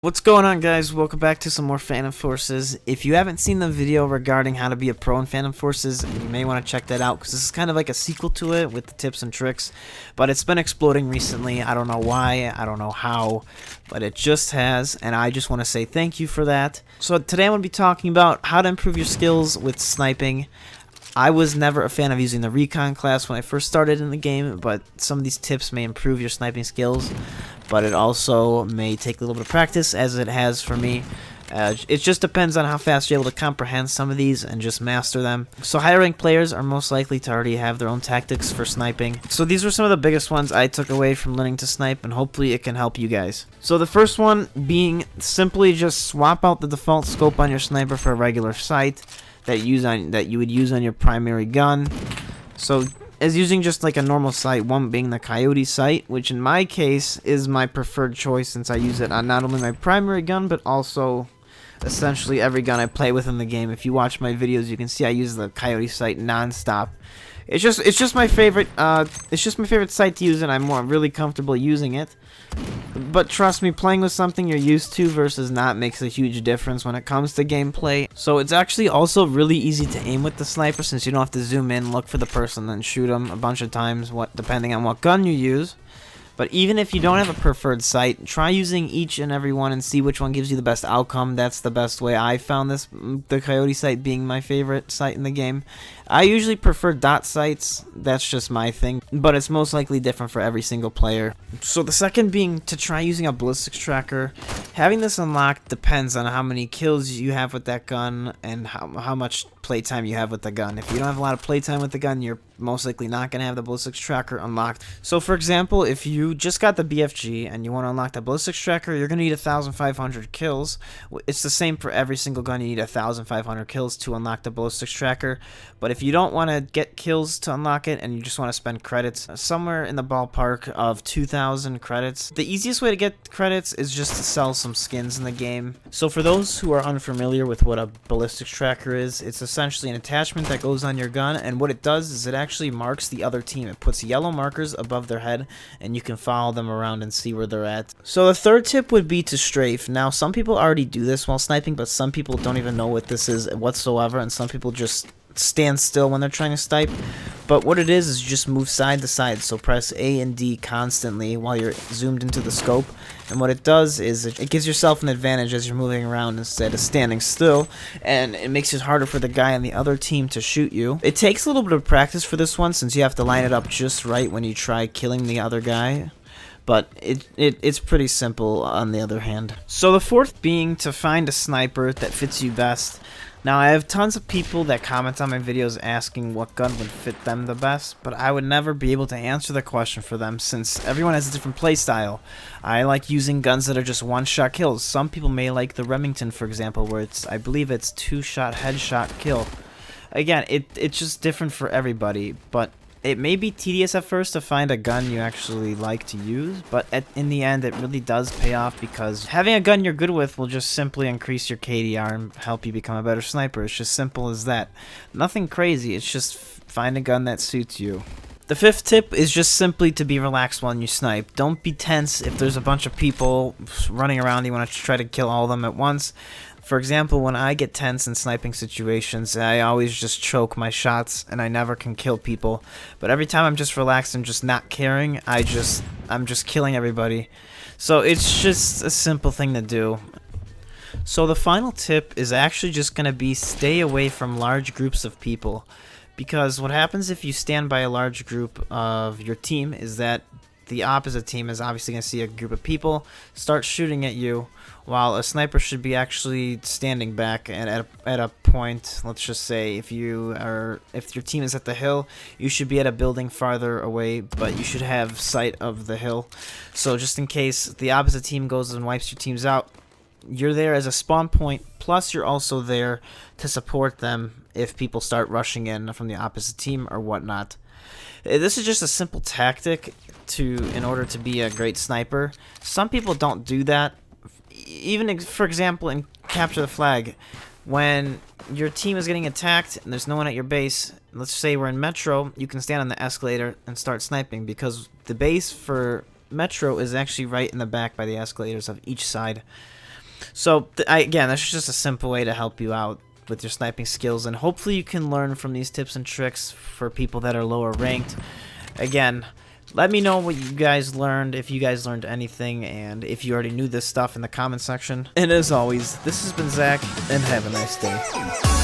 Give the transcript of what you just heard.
What's going on, guys? Welcome back to some more Phantom Forces. If you haven't seen the video regarding how to be a pro in Phantom Forces, you may want to check that out because this is kind of like a sequel to it with the tips and tricks, but it's been exploding recently. I don't know why, I don't know how, but it just has, and I just want to say thank you for that. So today I'm going to be talking about how to improve your skills with sniping. I was never a fan of using the recon class when I first started in the game, but some of these tips may improve your sniping skills, but it also may take a little bit of practice, as it has for me. It just depends on how fast you're able to comprehend some of these and just master them. So higher ranked players are most likely to already have their own tactics for sniping. So these are some of the biggest ones I took away from learning to snipe, and hopefully it can help you guys. So the first one being simply just swap out the default scope on your sniper for a regular sight that you would use on your primary gun. So as using just like a normal sight, one being the coyote sight, which in my case is my preferred choice since I use it on not only my primary gun but also essentially every gun I play with in the game. If you watch my videos, you can see I use the coyote sight non-stop. It's just my favorite sight to use, and I'm really comfortable using it. But trust me, playing with something you're used to versus not makes a huge difference when it comes to gameplay. So it's actually also really easy to aim with the sniper since you don't have to zoom in, look for the person, then shoot them a bunch of times, depending on what gun you use. But even if you don't have a preferred sight, try using each and every one and see which one gives you the best outcome. That's the best way I found this, the coyote sight being my favorite sight in the game. I usually prefer dot sights, that's just my thing, but it's most likely different for every single player. So the second being to try using a Ballistics Tracker. Having this unlocked depends on how many kills you have with that gun and how much playtime you have with the gun. If you don't have a lot of playtime with the gun, you're most likely not going to have the Ballistics Tracker unlocked. So for example, if you just got the BFG and you want to unlock the Ballistics Tracker, you're going to need 1,500 kills. It's the same for every single gun. You need 1,500 kills to unlock the Ballistics Tracker. But if you don't want to get kills to unlock it and you just want to spend credits, somewhere in the ballpark of 2,000 credits, the easiest way to get credits is just to sell some skins in the game. So for those who are unfamiliar with what a Ballistics Tracker is, it's essentially an attachment that goes on your gun, and what it does is it actually marks the other team. It puts yellow markers above their head, and you can follow them around and see where they're at. So the third tip would be to strafe. Now, some people already do this while sniping, but some people don't even know what this is whatsoever, and some people just stand still when they're trying to snipe. But what it is you just move side to side, so press A and D constantly while you're zoomed into the scope, and what it does is it gives yourself an advantage as you're moving around instead of standing still, and it makes it harder for the guy on the other team to shoot you. It takes a little bit of practice for this one since you have to line it up just right when you try killing the other guy, but it's pretty simple on the other hand. So the fourth being to find a sniper that fits you best. Now, I have tons of people that comment on my videos asking what gun would fit them the best, but I would never be able to answer the question for them since everyone has a different playstyle. I like using guns that are just one-shot kills. Some people may like the Remington, for example, where I believe it's two-shot headshot kill. Again, it's just different for everybody, but it may be tedious at first to find a gun you actually like to use, but in the end it really does pay off because having a gun you're good with will just simply increase your KDR and help you become a better sniper. It's just simple as that. Nothing crazy, it's just find a gun that suits you. The fifth tip is just simply to be relaxed when you snipe. Don't be tense if there's a bunch of people running around, you want to try to kill all of them at once. For example, when I get tense in sniping situations, I always just choke my shots and I never can kill people. But every time I'm just relaxed and just not caring, I'm just killing everybody. So it's just a simple thing to do. So the final tip is actually just going to be stay away from large groups of people. Because what happens if you stand by a large group of your team is that the opposite team is obviously going to see a group of people start shooting at you, while a sniper should be actually standing back and at a point. Let's just say if your team is at the hill, you should be at a building farther away, but you should have sight of the hill. So just in case the opposite team goes and wipes your teams out, you're there as a spawn point, plus you're also there to support them if people start rushing in from the opposite team or whatnot. This is just a simple tactic in order to be a great sniper. Some people don't do that. Even for example in Capture the Flag, when your team is getting attacked and there's no one at your base, let's say we're in Metro, you can stand on the escalator and start sniping because the base for Metro is actually right in the back by the escalators of each side. So again, that's just a simple way to help you out with your sniping skills, and hopefully you can learn from these tips and tricks for people that are lower ranked. Again, let me know what you guys learned, if you guys learned anything, and if you already knew this stuff in the comment section. And as always, this has been Zach, and have a nice day.